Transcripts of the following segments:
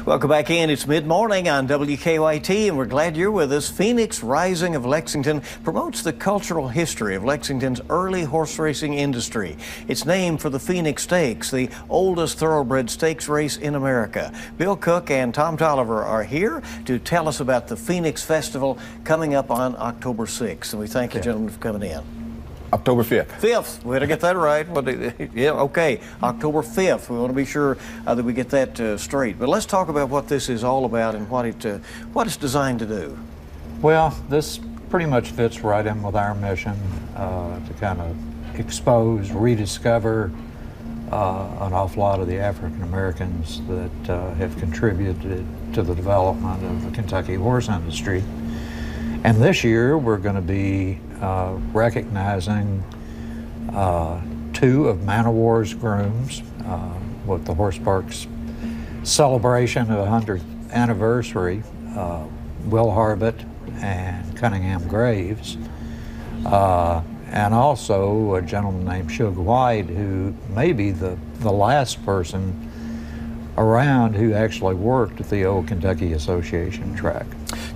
Welcome back in. It's mid-morning on WKYT, and we're glad you're with us. Phoenix Rising of Lexington promotes the cultural history of Lexington's early horse racing industry. It's named for the Phoenix Stakes, the oldest thoroughbred stakes race in America. Bill Cooke and Tom Tolliver are here to tell us about the Phoenix Festival coming up on October 6th. And we thank you, gentlemen, for coming in. October 5th. 5th. We had to get that right. Yeah, okay. October 5th. We want to be sure that we get that straight. But let's talk about what this is all about and what it's designed to do. Well, this pretty much fits right in with our mission to kind of expose, rediscover an awful lot of the African Americans that have contributed to the development of the Kentucky horse industry. And this year we're going to be recognizing two of Man o' War's grooms with the Horse Park's celebration of the 100th anniversary, Will Harbit and Cunningham Graves, and also a gentleman named Suge White, who may be the last person around who actually worked at the old Kentucky Association track.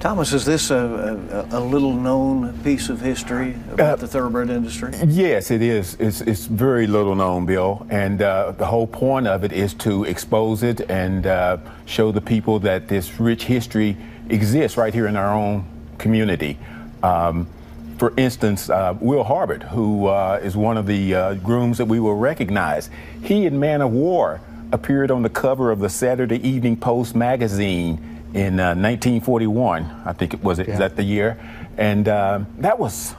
Thomas, is this a little-known piece of history about the thoroughbred industry? Yes, it is. It's very little known, Bill, and the whole point of it is to expose it and show the people that this rich history exists right here in our own community. For instance, Will Harbit, who is one of the grooms that we will recognize, he and Man o' War appeared on the cover of the Saturday Evening Post magazine in 1941, I think it was. Is that the year? And that was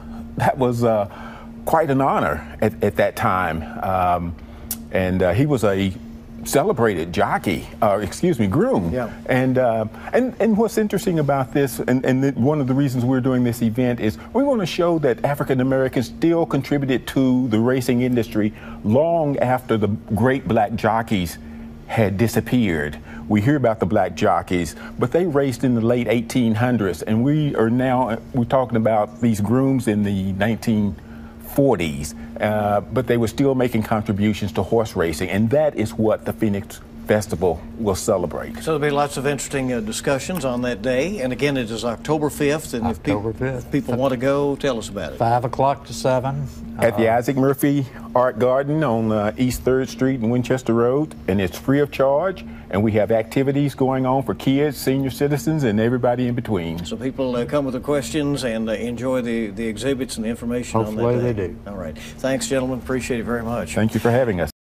quite an honor at that time. And he was a celebrated jockey, groom. Yeah. And what's interesting about this, and one of the reasons we're doing this event, is we want to show that African Americans still contributed to the racing industry long after the great black jockeys had disappeared. We hear about the black jockeys, but they raced in the late 1800s, and we're talking about these grooms in the 1940s, but they were still making contributions to horse racing, and that is what the Phoenix Festival will celebrate. So there'll be lots of interesting discussions on that day, and again, it is October 5th, and if people want to go, tell us about it. 5 o'clock to 7. At the Isaac Murphy Art Garden on East 3rd Street and Winchester Road, and it's free of charge, and we have activities going on for kids, senior citizens, and everybody in between. So people come with their questions and enjoy the exhibits and the information on that day. Hopefully they do. All right. Thanks, gentlemen. Appreciate it very much. Thank you for having us.